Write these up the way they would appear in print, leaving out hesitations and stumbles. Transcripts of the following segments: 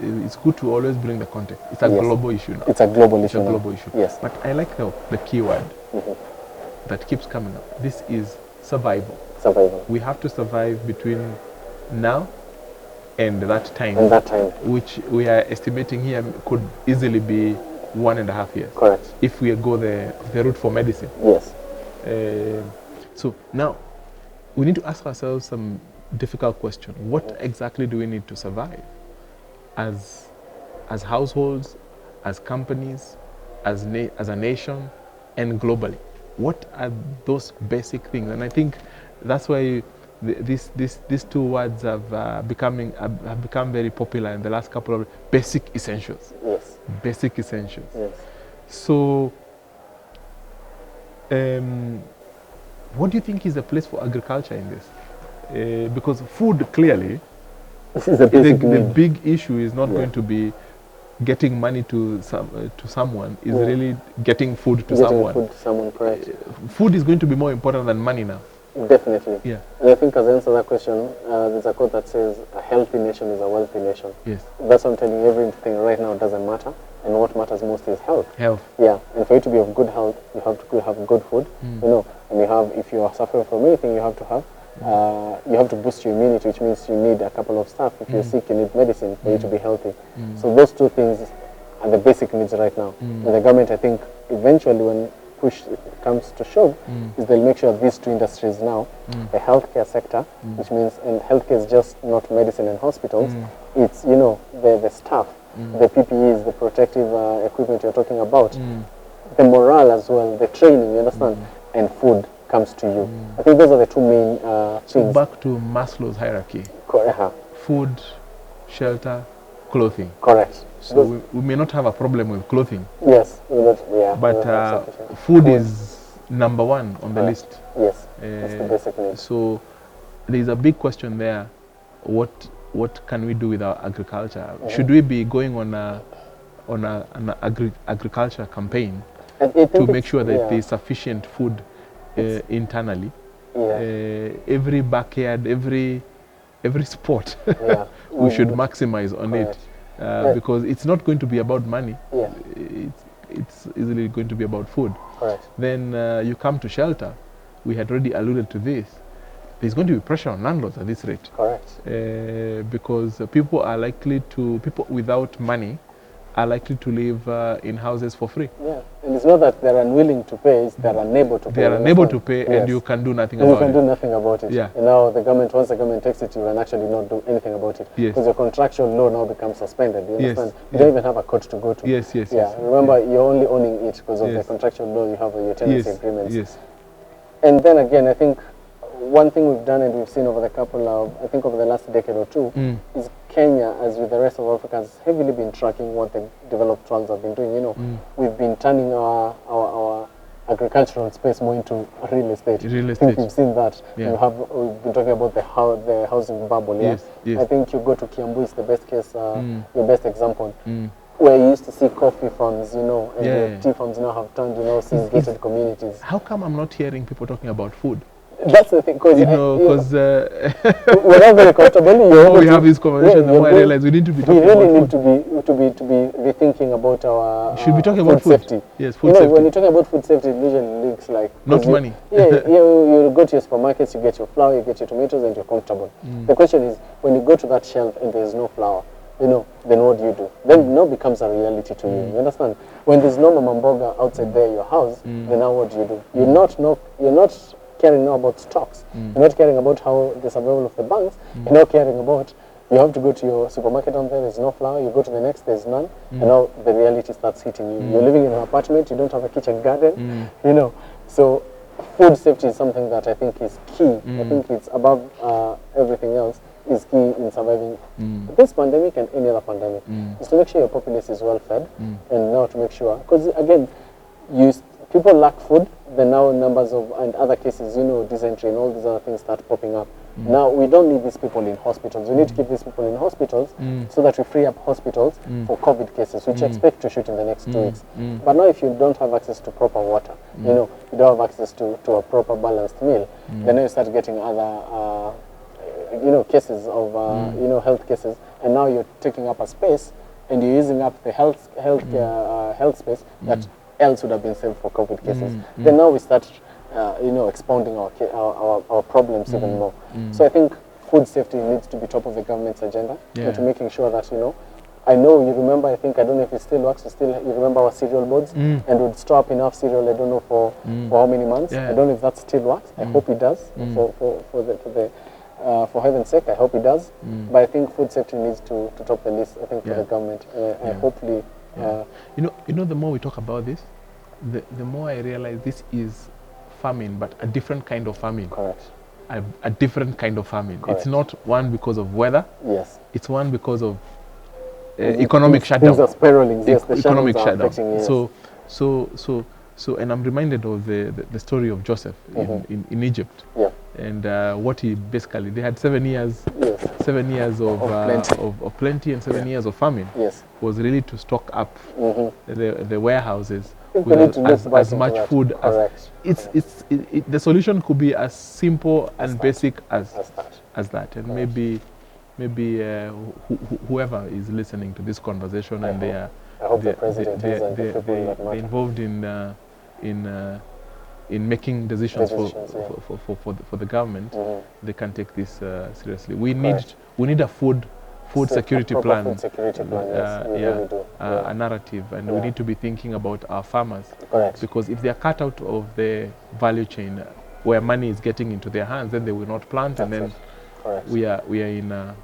It's good to always bring the context. It's a Yes. global issue now. It's a global It's issue a now. global issue. Yes. But I like the keyword that keeps coming up. This is survival. Survival. We have to survive between now and that time, In that time. which we are estimating here could easily be 1.5 years. Correct. If we go the route for medicine. Yes. So now we need to ask ourselves some difficult question. What exactly do we need to survive as households, as companies, as a nation, and globally? What are those basic things? And I think that's why these two words have become very popular in the last couple of basic essentials. Yes. Basic essentials. Yes. So, what do you think is the place for agriculture in this? Because food, clearly, This is a basic the need. big issue is not Yeah. going to be getting money to someone. Is Yeah. really getting food to Getting someone. food to someone, correct. Food is going to be more important than money now. Definitely. Yeah. And I think as I answer that question, there's a quote that says, a healthy nation is a wealthy nation. Yes. That's what I'm telling you, everything right now doesn't matter. And what matters most is health. Health. Yeah, and for you to be of good health, you have to have good food, you know, and you have, if you are suffering from anything, you have to boost your immunity, which means you need a couple of stuff. If you're sick, you need medicine for you to be healthy. So those two things are the basic needs right now. And the government, I think, eventually when push comes to shove, is they'll make sure these two industries now, the healthcare sector, which means, and healthcare is just not medicine and hospitals, it's, you know, the staff, the PPEs, the protective equipment you're talking about, the morale as well, the training, you understand, and food comes to you. I think those are the two main So things. back to Maslow's hierarchy: food, shelter, clothing. Correct. So we may not have a problem with clothing, Yes, we don't, yeah. we but don't have sufficient. food is number one on the Correct. list. Yes, that's the basic need. So there is a big question there. What can we do with our agriculture? Should we be going on an agriculture campaign I think to make it's- sure that yeah, there is sufficient food internally? yeah, Every backyard, every sport, yeah. we should maximize on it, Correct. because it's not going to be about money. Yeah, It's easily going to be about food. correct. Then you come to shelter. We had already alluded to this. There's going to be pressure on landlords at this rate, Correct. because people without money are likely to live in houses for free. Yeah, and it's not that they're unwilling to pay; it's they're unable to pay. They are you unable understand? to pay, Yes. and you can do nothing And you about can it. do nothing about it. Yeah. And now once the government takes it, you can actually not do anything about it. Yes. Because your contractual law now becomes suspended. You Yes. understand? You Yeah. don't even have a court to go to. Yes, yes, Yeah. yes. Remember, you're only owning it because of the Yes. contractual law you have with your tenancy Yes, agreements. yes. And then again, I think one thing we've done and we've seen over the last decade or two, is Kenya, as with the rest of Africa, has heavily been tracking what the developed worlds have been doing. You know, we've been turning our agricultural space more into real estate. Real I estate. think you've seen that. Yeah. We've been talking about the housing bubble. Yeah? Yes, yes. I think you go to Kiambu, it's the best case, your best example. Where you used to see coffee farms, you know, and Yeah. the tea farms now have turned, you know, segregated communities. How come I'm not hearing people talking about food? That's the thing, because You know, because we're not very comfortable. the more we have this conversation, the more I realize we need to be We talking really about need food. to be rethinking about our Should be talking food about food. safety. Yes, You food know, safety. when you're talking about food safety, it usually links like Not 'cause you- money. you go to your supermarkets, you get your flour, you get your tomatoes, and you're comfortable. The question is, when you go to that shelf and there's no flour, you know, then what do you do? Then no becomes a reality to you. You understand? When there's no mama mboga outside there, your house, then now what do you do? You're not caring now about stocks. You're not caring about how the survival of the banks. You're not caring about. You have to go to your supermarket down there's no flour. You go to the next, there's none. And now the reality starts hitting you. You're living in an apartment. You don't have a kitchen garden. You know, so food safety is something that I think is key. I think it's above everyththing else. Is key in surviving this pandemic and any other pandemic. Is to make sure your populace is well fed, and now to make sure, because again, people lack food, then now numbers of and other cases, you know, dysentery and all these other things start popping up. Now we don't need these people in hospitals. We need to keep these people in hospitals so that we free up hospitals for COVID cases, which expect to shoot in the next 2 weeks. But now if you don't have access to proper water, you know, you don't have access to a proper balanced meal, then you start getting other you know, cases of you know, health cases, and now you're taking up a space and you're using up the health space that else would have been saved for COVID cases. Then now we start you know, expounding our problems even more. So I think food safety needs to be top of the government's agenda, and to making sure that, you know, I know you remember, I don't know if it still works, you remember our cereal boards, and would store up enough cereal, I don't know for how many months. I don't know if that still works. I hope it does. For heaven's sake, I hope it does. But I think food safety needs to top the list, I think, for the government. And hopefully... You know, the more we talk about this, the more I realize this is famine, but a different kind of famine. Correct. A different kind of famine. Correct. It's not one because of weather. Yes. It's one because of economic shutdown. Things are spiraling. Yes, the economic shutdown. Affecting, yes. So, and I'm reminded of the story of Joseph in Egypt. Yeah. And what he basically, they had 7 years, Yes. 7 years of plenty and 7 years of famine. Yes. Was really to stock up the warehouses I think we need to with look back as into much that. food Correct. as the solution could be as simple and basic as As that. that. And maybe whoever is listening to this conversation and they are I hope the president is and the people that they're matter. involved in making decisions for the government, they can take this seriously. We need a food security plan, Food security plan, yes, we really do. a narrative, and we need to be thinking about our farmers. Correct. Because if they are cut out of the value chain where money is getting into their hands, then they will not plant, and then Correct. we are in a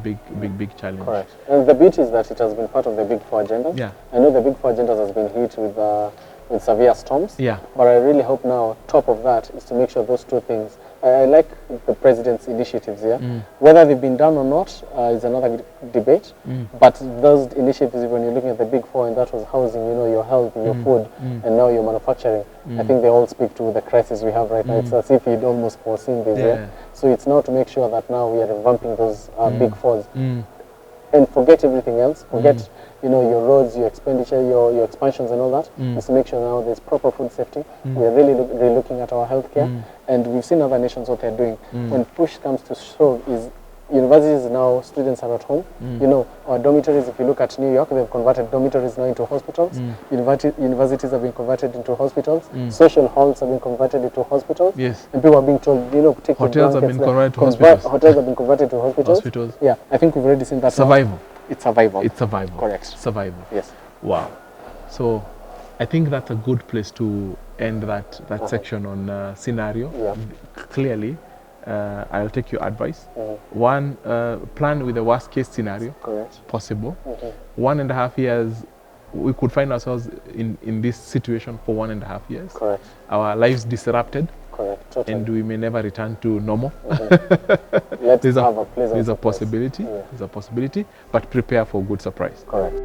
big challenge. Correct. And the beauty is that it has been part of the Big Four agendas. Yeah. I know the Big Four agendas has been hit with severe storms. Yeah. But I really hope now, top of that, is to make sure those two things. I like the president's initiatives here. Whether they've been done or not is another debate. But those initiatives, when you're looking at the Big Four, and that was housing, you know, your health, your food, and now your manufacturing, I think they all speak to the crisis we have right now. It's as if you'd almost foreseen this. Yeah. So it's now to make sure that now we are revamping those Big Fours. And forget everything else. Forget, you know, your roads, your expenditure, your expansions and all that. Just to make sure now there's proper food safety. We are really looking at our healthcare. And we've seen other nations what they're doing. When push comes to shove, is universities now, students are at home. You know, our dormitories, if you look at New York, they've converted dormitories now into hospitals. Universities have been converted into hospitals. Social halls have been converted into hospitals. Yes. And people are being told, you know, take Hotels have been converted to hospitals. Hotels have been converted to hospitals. Yeah, I think we've already seen that. Survival. Now. It's survival. It's survival. Correct. Survival. Yes. Wow. So I think that's a good place to end that section on scenario. Yeah. Clearly, I'll take your advice. One, plan with the worst case scenario. Correct. Possible. 1.5 years, we could find ourselves in this situation for 1.5 years. Correct. Our lives disrupted. Correct. Totally. And we may never return to normal. Let's have a pleasant There's a surprise. possibility. There's a possibility, but prepare for a good surprise. Correct.